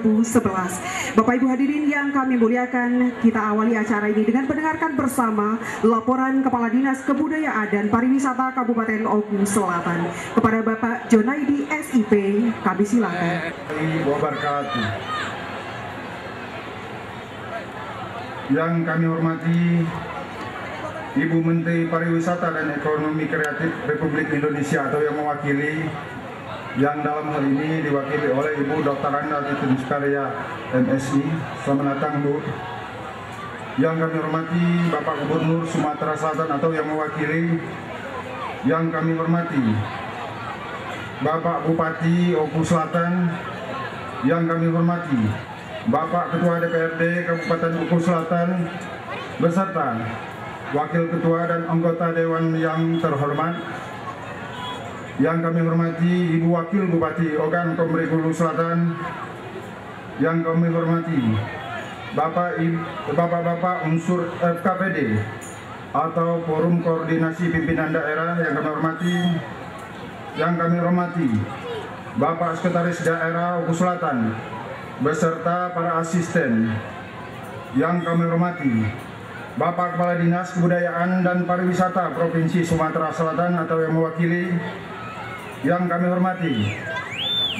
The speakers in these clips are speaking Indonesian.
2011. Bapak Ibu hadirin yang kami muliakan, kita awali acara ini dengan mendengarkan bersama laporan Kepala Dinas Kebudayaan dan Pariwisata Kabupaten Oku Selatan. Kepada Bapak Jonaidi SIP, kami silakan. Wabarakatuh. Yang kami hormati Ibu Menteri Pariwisata dan Ekonomi Kreatif Republik Indonesia atau yang mewakili, yang dalam hal ini diwakili oleh Ibu Dr. Anda Titin Karya MSI. Selamat datang, Bu. Yang kami hormati Bapak Gubernur Sumatera Selatan atau yang mewakili, yang kami hormati Bapak Bupati Oku Selatan, yang kami hormati Bapak Ketua DPRD Kabupaten Oku Selatan beserta Wakil Ketua dan anggota Dewan yang terhormat, yang kami hormati Ibu Wakil Bupati Ogan Komering Ulu Selatan, yang kami hormati Bapak-Bapak unsur FKPD atau Forum Koordinasi Pimpinan Daerah yang kami hormati, yang kami hormati Bapak Sekretaris Daerah Oku Selatan beserta para asisten, yang kami hormati Bapak Kepala Dinas Kebudayaan dan Pariwisata Provinsi Sumatera Selatan atau yang mewakili, yang kami hormati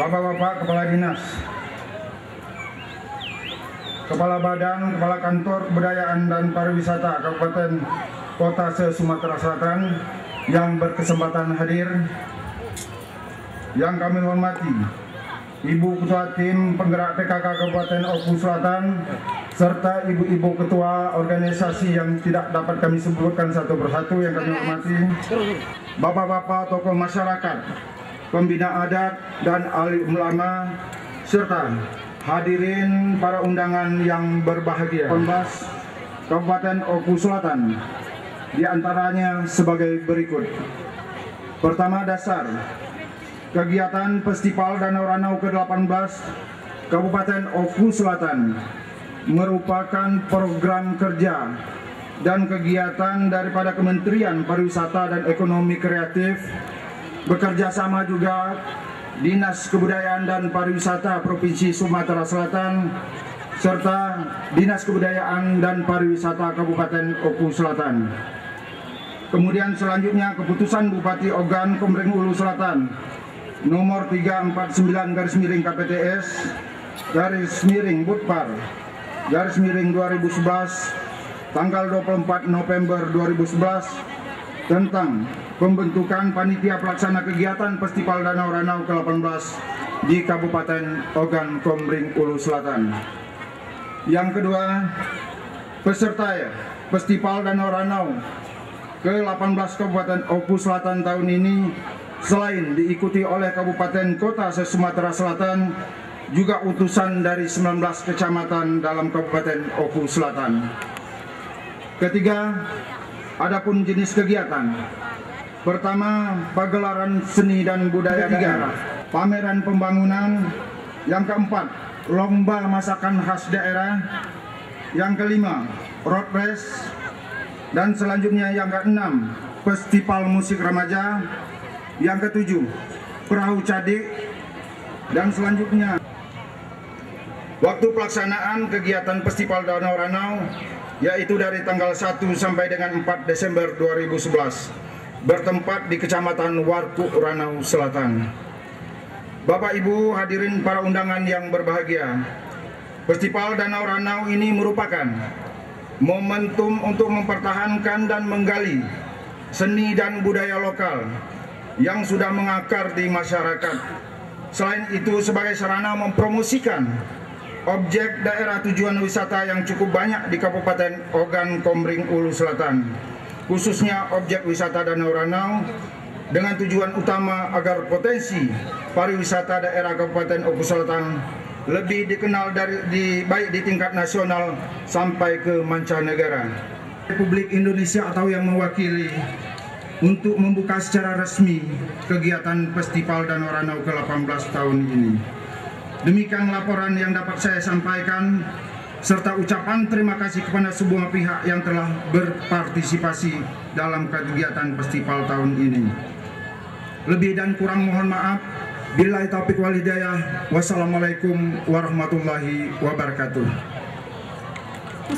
Bapak-Bapak Kepala Dinas, Kepala Badan, Kepala Kantor Kebudayaan dan Pariwisata Kabupaten Kota se-Sumatera Selatan yang berkesempatan hadir, yang kami hormati Ibu Ketua Tim Penggerak PKK Kabupaten Oku Selatan serta ibu-ibu ketua organisasi yang tidak dapat kami sebutkan satu persatu, yang kami hormati bapak-bapak tokoh masyarakat, pembina adat dan ahli ulama, serta hadirin para undangan yang berbahagia. 18 Kabupaten Oku Selatan, diantaranya sebagai berikut. Pertama, dasar kegiatan Festival Danau Ranau ke-18 Kabupaten Oku Selatan merupakan program kerja dan kegiatan daripada Kementerian Pariwisata dan Ekonomi Kreatif bekerja sama juga Dinas Kebudayaan dan Pariwisata Provinsi Sumatera Selatan serta Dinas Kebudayaan dan Pariwisata Kabupaten Oku Selatan. Kemudian selanjutnya keputusan Bupati Ogan Komering Ulu Selatan nomor 349/KPTS /Budpar /2011 tanggal 24 November 2011 tentang pembentukan panitia pelaksana kegiatan Festival Danau Ranau ke-18 di Kabupaten Ogan Komering Ulu Selatan. Yang kedua, peserta Festival Danau Ranau ke-18 Kabupaten Oku Selatan tahun ini selain diikuti oleh kabupaten kota se-Sumatera Selatan, juga utusan dari 19 kecamatan dalam Kabupaten Oku Selatan. Ketiga, adapun jenis kegiatan. Pertama, pagelaran seni dan budaya daerah. Pameran pembangunan. Yang keempat, lomba masakan khas daerah. Yang kelima, road race. Dan selanjutnya yang keenam, festival musik remaja. Yang ketujuh, perahu cadik. Dan selanjutnya, waktu pelaksanaan kegiatan Festival Danau Ranau yaitu dari tanggal 1 sampai dengan 4 Desember 2011 bertempat di Kecamatan Warku Ranau Selatan. Bapak Ibu hadirin para undangan yang berbahagia, Festival Danau Ranau ini merupakan momentum untuk mempertahankan dan menggali seni dan budaya lokal yang sudah mengakar di masyarakat. Selain itu sebagai sarana mempromosikan objek daerah tujuan wisata yang cukup banyak di Kabupaten Ogan Komering Ulu Selatan, khususnya objek wisata Danau Ranau, dengan tujuan utama agar potensi pariwisata daerah Kabupaten Oku Selatan lebih dikenal baik di tingkat nasional sampai ke mancanegara. Republik Indonesia atau yang mewakili untuk membuka secara resmi kegiatan Festival Danau Ranau ke-18 tahun ini. Demikian laporan yang dapat saya sampaikan, serta ucapan terima kasih kepada semua pihak yang telah berpartisipasi dalam kegiatan festival tahun ini. Lebih dan kurang mohon maaf. Billahi taufiq wal hidayah. Wassalamualaikum warahmatullahi wabarakatuh.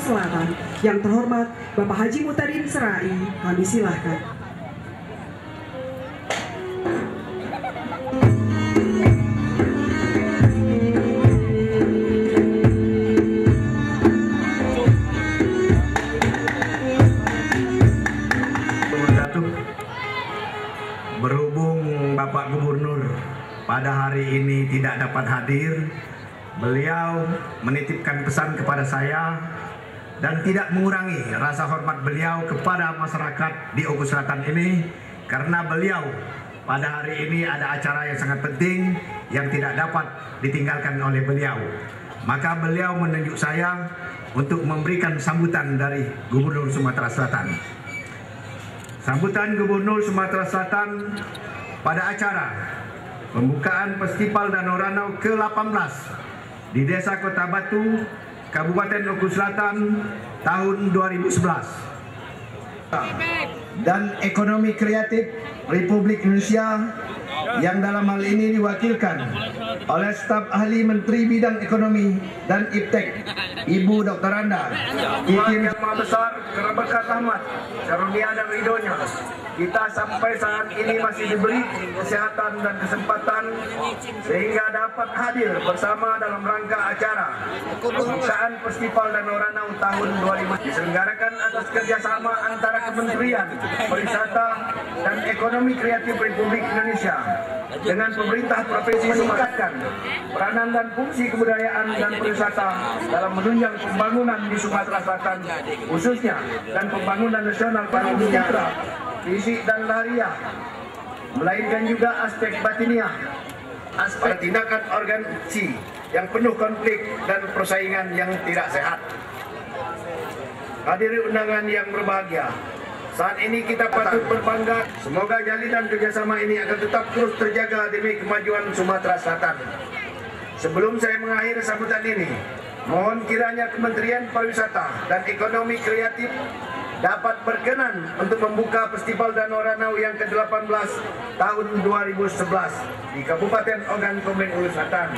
Selatan. Yang terhormat Bapak Haji Mutadin Serai, kami silahkan. Berhubung Bapak Gubernur pada hari ini tidak dapat hadir, beliau menitipkan pesan kepada saya dan tidak mengurangi rasa hormat beliau kepada masyarakat di Oku Selatan ini, karena beliau pada hari ini ada acara yang sangat penting yang tidak dapat ditinggalkan oleh beliau. Maka beliau menunjuk saya untuk memberikan sambutan dari Gubernur Sumatera Selatan. Sambutan Gubernur Sumatera Selatan pada acara pembukaan Festival Danau Ranau ke-18 di Desa Kota Batu, Kabupaten Oku Selatan tahun 2011. Dan ekonomi kreatif Republik Indonesia yang dalam hal ini diwakilkan oleh staf ahli Menteri Bidang Ekonomi dan Iptek, Ibu Dr. Anda Titin Yang Maha Besar, berkat rahmat, karunia dan ridhonya, kita sampai saat ini masih diberi kesehatan dan kesempatan sehingga dapat hadir bersama dalam rangka acara pembukaan Festival Danau Ranau tahun 2000 diselenggarakan atas kerjasama antara Kementerian Pariwisata dan Ekonomi Kreatif Republik Indonesia dengan pemerintah provinsi meningkatkan peranan dan fungsi kebudayaan dan pariwisata dalam menunjang pembangunan di Sumatera Selatan khususnya dan pembangunan nasional pariwisata, fisik dan lahiriah, melainkan juga aspek batiniah, aspek tindakan organisasi yang penuh konflik dan persaingan yang tidak sehat. Hadirin undangan yang berbahagia, saat ini kita patut berbangga. Semoga jalinan kerjasama ini akan tetap terus terjaga demi kemajuan Sumatera Selatan. Sebelum saya mengakhiri sambutan ini, mohon kiranya Kementerian Pariwisata dan Ekonomi Kreatif dapat berkenan untuk membuka Festival Danau Ranau yang ke-18 tahun 2011 di Kabupaten Ogan Komering Ulu Selatan.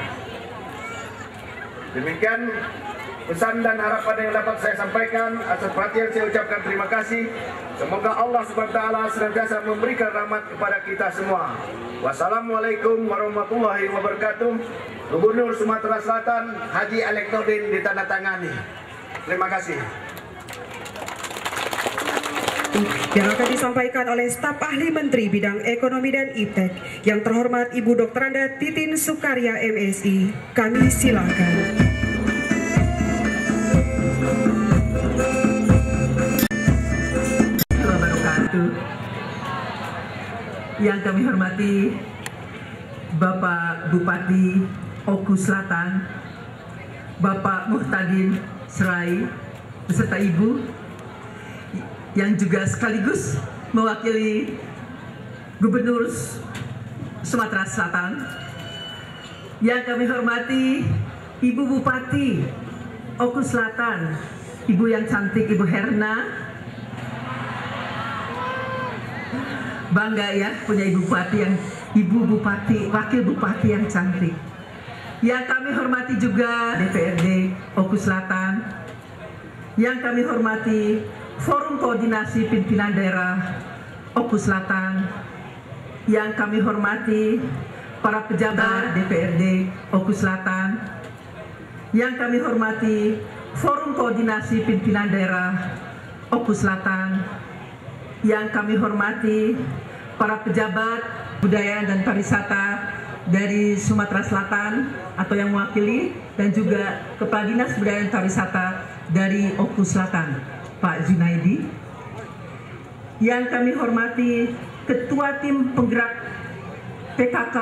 Demikian pesan dan harapan yang dapat saya sampaikan. Atas perhatian saya ucapkan terima kasih. Semoga Allah SWT senantiasa memberikan rahmat kepada kita semua. Wassalamualaikum warahmatullahi wabarakatuh. Gubernur Sumatera Selatan Haji Alek Nurdin ditandatangani. Terima kasih. Yang akan disampaikan oleh staf ahli Menteri Bidang Ekonomi dan Iptek yang terhormat Ibu Dr. Anda Titin Sukarya MSI. Kami silakan. Yang kami hormati Bapak Bupati Oku Selatan, Bapak Mutadin Serai beserta Ibu yang juga sekaligus mewakili Gubernur Sumatera Selatan. Yang kami hormati Ibu Bupati Oku Selatan, Ibu yang cantik, Ibu Herna. Bangga ya punya Ibu Bupati, Wakil Bupati yang cantik. Yang kami hormati juga DPRD Oku Selatan. Yang kami hormati Forum Koordinasi Pimpinan Daerah Oku Selatan. Yang kami hormati para pejabat DPRD Oku Selatan. Yang kami hormati Forum Koordinasi Pimpinan Daerah Oku Selatan. Yang kami hormati para pejabat budaya dan pariwisata dari Sumatera Selatan atau yang mewakili, dan juga Kepala Dinas Budaya dan Pariwisata dari Oku Selatan, Pak Junaidi. Yang kami hormati Ketua Tim Penggerak PKK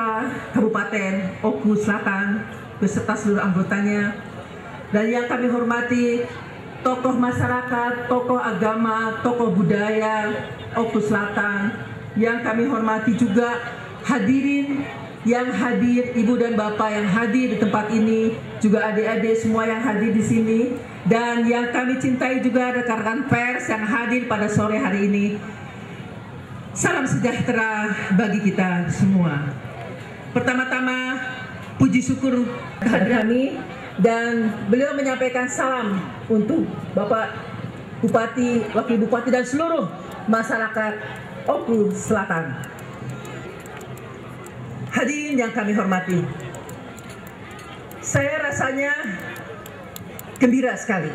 Kabupaten Oku Selatan beserta seluruh anggotanya. Dan yang kami hormati tokoh masyarakat, tokoh agama, tokoh budaya Oku Selatan. Yang kami hormati juga hadirin yang hadir, Ibu dan Bapak yang hadir di tempat ini, juga adik-adik semua yang hadir di sini, dan yang kami cintai juga rekan-rekan pers yang hadir pada sore hari ini. Salam sejahtera bagi kita semua. pertama-tama puji syukur kehadiran kami, dan beliau menyampaikan salam untuk Bapak Bupati, Wakil Bupati dan seluruh masyarakat Oku Selatan. Hadirin yang kami hormati, saya rasanya gembira sekali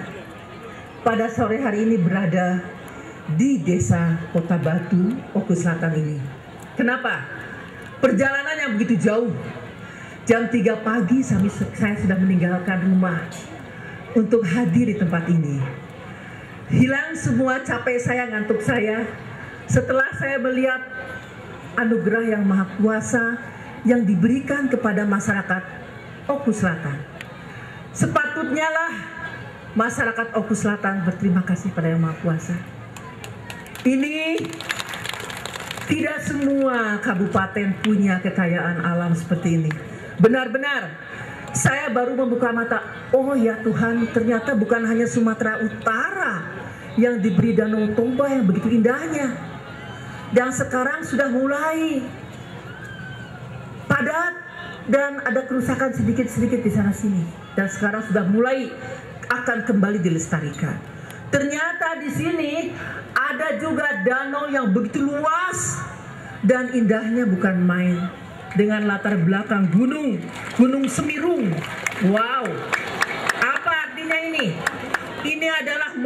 pada sore hari ini berada di Desa Kota Batu, Oku Selatan ini. Kenapa? Perjalanan yang begitu jauh. Jam 3 pagi saya sudah meninggalkan rumah untuk hadir di tempat ini. Hilang semua capek saya, ngantuk saya, setelah saya melihat anugerah yang maha kuasa yang diberikan kepada masyarakat Oku Selatan. Sepatutnya lah masyarakat Oku Selatan berterima kasih pada Yang Maha Kuasa. Ini tidak semua kabupaten punya kekayaan alam seperti ini. Benar-benar saya baru membuka mata. Oh ya Tuhan, ternyata bukan hanya Sumatera Utara yang diberi Danau Toba yang begitu indahnya. Dan sekarang sudah mulai padat dan ada kerusakan sedikit-sedikit di sana sini. Dan sekarang sudah mulai akan kembali dilestarikan. Ternyata di sini ada juga danau yang begitu luas dan indahnya bukan main, dengan latar belakang Gunung Semirung. Wow, apa artinya ini? Ini adalah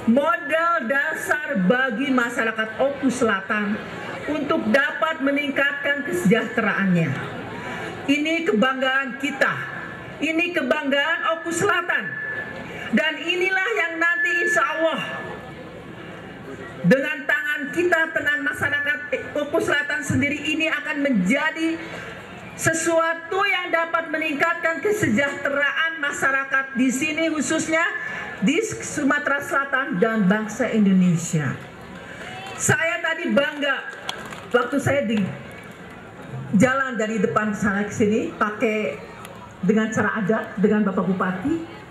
modal dasar bagi masyarakat Oku Selatan untuk dapat meningkatkan kesejahteraannya. Ini kebanggaan kita, ini kebanggaan Oku Selatan. Dan inilah yang nanti insya Allah dengan tangan kita, dengan masyarakat Oku Selatan sendiri ini akan menjadi sesuatu yang dapat meningkatkan kesejahteraan masyarakat di sini, khususnya di Sumatera Selatan dan bangsa Indonesia. Saya tadi bangga waktu saya di jalan dari depan sana ke sini pakai dengan cara adat dengan Bapak Bupati.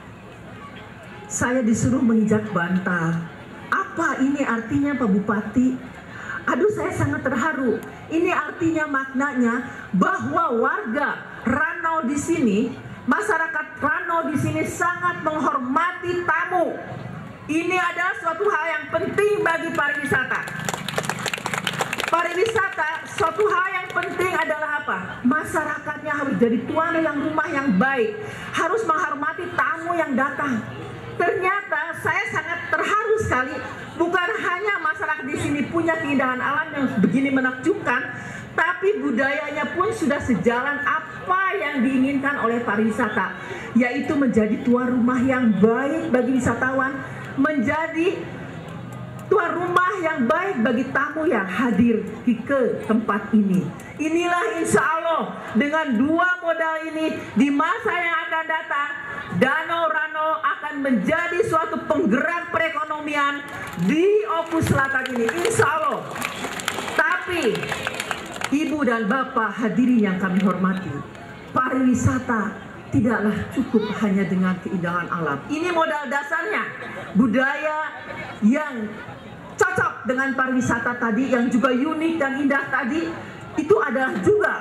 Saya disuruh menginjak bantal. Apa ini artinya Pak Bupati? Aduh, saya sangat terharu. Ini artinya maknanya bahwa warga Ranau di sini, masyarakat Ranau di sini sangat menghormati tamu. Ini adalah suatu hal yang penting bagi pariwisata. Pariwisata, suatu hal yang penting adalah apa? Masyarakatnya harus jadi tuan rumah yang baik, harus menghormati tamu yang datang. Ternyata saya sangat terharu sekali, bukan hanya masyarakat di sini punya keindahan alam yang begini menakjubkan, tapi budayanya pun sudah sejalan apa yang diinginkan oleh pariwisata, yaitu menjadi tuan rumah yang baik bagi wisatawan, menjadi tuan rumah yang baik bagi tamu yang hadir ke tempat ini. Inilah insya Allah dengan dua modal ini di masa yang akan datang, Danau Ranau akan menjadi suatu penggerak perekonomian di Oku Selatan ini, insya Allah. Tapi Ibu dan Bapak hadirin yang kami hormati, pariwisata tidaklah cukup hanya dengan keindahan alam. Ini modal dasarnya, budaya yang cocok dengan pariwisata tadi, yang juga unik dan indah tadi, itu adalah juga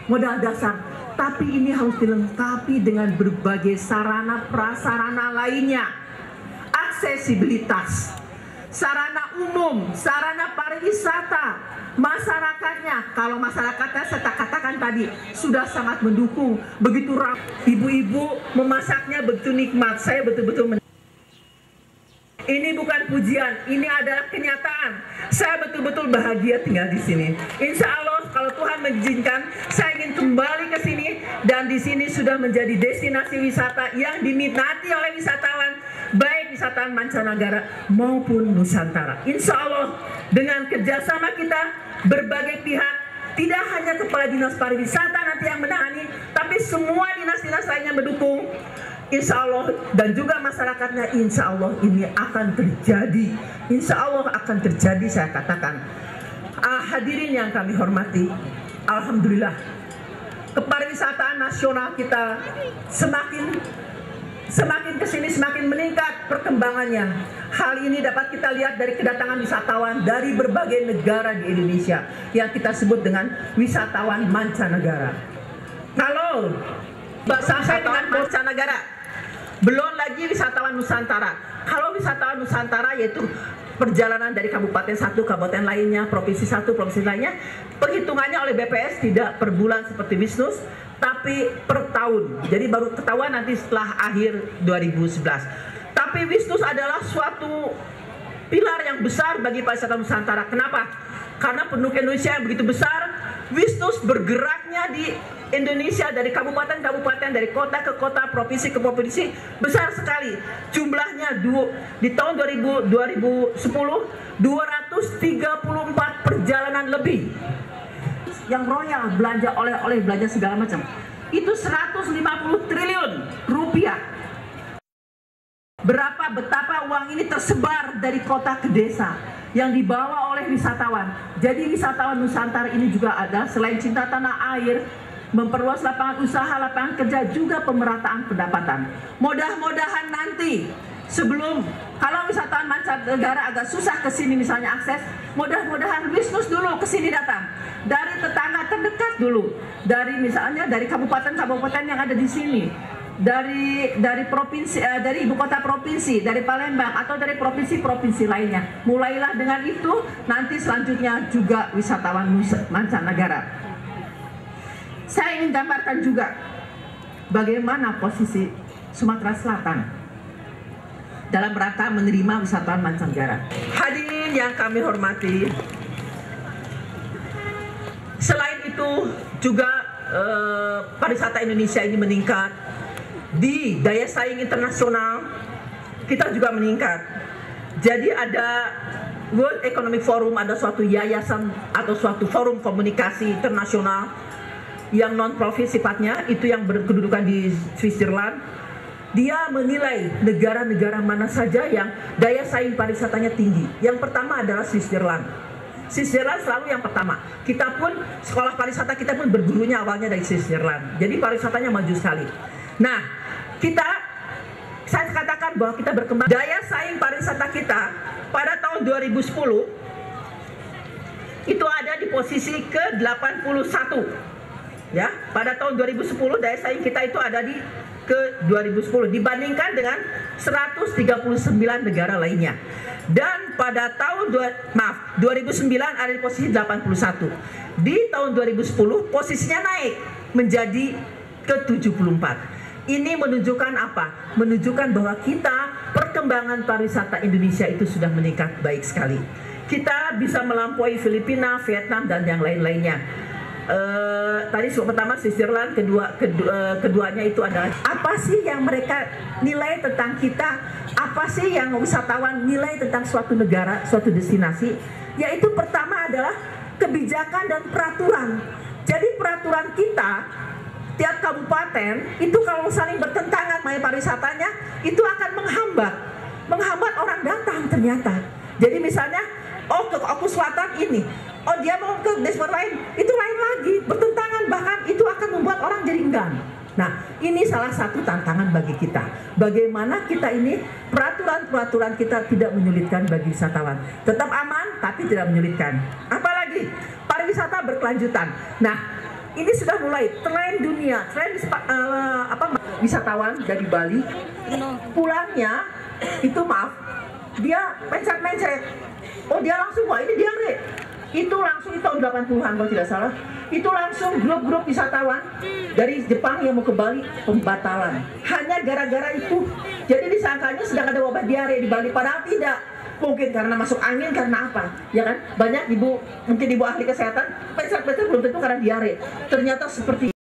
modal dasar. Tapi ini harus dilengkapi dengan berbagai sarana prasarana lainnya. Aksesibilitas, sarana umum, sarana pariwisata, masyarakatnya. Kalau masyarakatnya saya katakan tadi sudah sangat mendukung, begitu ramah. Ibu-ibu memasaknya begitu nikmat. Saya betul-betul ini bukan pujian, ini adalah kenyataan. Saya betul-betul bahagia tinggal di sini. Insya Allah kalau Tuhan mengizinkan, saya ingin kembali ke sini, dan di sini sudah menjadi destinasi wisata yang diminati oleh wisatawan, baik wisatawan mancanegara maupun Nusantara. Insya Allah dengan kerjasama kita berbagai pihak, tidak hanya kepala dinas pariwisata nanti yang menangani, tapi semua dinas-dinas lainnya mendukung. Insya Allah, dan juga masyarakatnya, insya Allah ini akan terjadi. Insya Allah akan terjadi, saya katakan. Hadirin yang kami hormati, alhamdulillah kepariwisataan nasional kita semakin kesini semakin meningkat perkembangannya. Hal ini dapat kita lihat dari kedatangan wisatawan dari berbagai negara di Indonesia yang kita sebut dengan wisatawan mancanegara. Kalau sampai dengan mancanegara, belum lagi wisatawan Nusantara. Kalau wisatawan Nusantara yaitu perjalanan dari kabupaten satu, kabupaten lainnya, provinsi satu, provinsi lainnya, perhitungannya oleh BPS tidak per bulan seperti Wisnus, tapi per tahun. Jadi baru ketahuan nanti setelah akhir 2011. Tapi Wisnus adalah suatu pilar yang besar bagi pariwisata Nusantara. Kenapa? Karena penduduk Indonesia yang begitu besar, Wisnus bergeraknya di Indonesia dari kabupaten-kabupaten, dari kota ke kota, provinsi ke provinsi, besar sekali. Jumlahnya di tahun 2010, 234 perjalanan lebih. Yang royal, belanja oleh-oleh, belanja segala macam. Itu 150 triliun rupiah. Betapa uang ini tersebar dari kota ke desa yang dibawa oleh wisatawan. Jadi wisatawan Nusantara ini juga ada, selain cinta tanah air, memperluas lapangan usaha, lapangan kerja, juga pemerataan pendapatan. Mudah-mudahan nanti sebelum, kalau wisatawan mancanegara agak susah ke sini misalnya akses, mudah-mudahan Wisnus dulu ke sini datang. Dari tetangga terdekat dulu, dari misalnya dari kabupaten-kabupaten yang ada di sini. Dari provinsi, dari ibu kota provinsi, dari Palembang atau dari provinsi-provinsi lainnya. Mulailah dengan itu, nanti selanjutnya juga wisatawan mancanegara. Saya ingin gambarkan juga bagaimana posisi Sumatera Selatan dalam rangka menerima wisatawan mancanegara. Hadirin yang kami hormati, selain itu juga pariwisata Indonesia ini meningkat. Di daya saing internasional kita juga meningkat. Jadi ada World Economic Forum, ada suatu yayasan atau suatu forum komunikasi internasional yang non-profit sifatnya, itu yang berkedudukan di Switzerland. Dia menilai negara-negara mana saja yang daya saing pariwisatanya tinggi. Yang pertama adalah Switzerland. Switzerland selalu yang pertama. Kita pun, sekolah pariwisata kita pun bergurunya awalnya dari Switzerland. Jadi pariwisatanya maju sekali. Nah, saya katakan bahwa kita berkembang. Daya saing pariwisata kita pada tahun 2010 itu ada di posisi ke-81. Ya, pada tahun 2010 daya saing kita itu ada di ke-2010 dibandingkan dengan 139 negara lainnya. Dan pada tahun 2009 ada di posisi 81. Di tahun 2010 posisinya naik menjadi ke-74. Ini menunjukkan apa? Menunjukkan bahwa kita, perkembangan pariwisata Indonesia itu sudah meningkat baik sekali. Kita bisa melampaui Filipina, Vietnam, dan yang lain-lainnya. Tadi pertama Switzerland, keduanya itu adalah apa sih yang mereka nilai tentang kita? Apa sih yang wisatawan nilai tentang suatu negara, suatu destinasi? Yaitu pertama adalah kebijakan dan peraturan. Jadi peraturan kita, tiap kabupaten itu kalau saling bertentangan mengenai pariwisatanya, itu akan menghambat orang datang ternyata. Jadi misalnya, oh ke Oku Selatan ini, oh dia mau ke desa lain, itu lain lagi, bertentangan, bahkan itu akan membuat orang jadi enggan. Nah, ini salah satu tantangan bagi kita. Bagaimana kita ini, peraturan-peraturan kita tidak menyulitkan bagi wisatawan. Tetap aman, tapi tidak menyulitkan. Apalagi, pariwisata berkelanjutan. Nah, ini sudah mulai tren dunia, tren wisatawan dari Bali, pulangnya itu dia mencret-mencret. Oh dia langsung, wah ini diare. Itu langsung, itu tahun 80-an kalau tidak salah. Itu langsung grup-grup wisatawan dari Jepang yang mau ke Bali, pembatalan. Hanya gara-gara itu. Jadi disangkanya sedang ada wabah diare di Bali, padahal tidak. Mungkin karena masuk angin, karena apa? Ya kan? Banyak mungkin ibu ahli kesehatan, mencret-mencret belum tentu karena diare. Ternyata seperti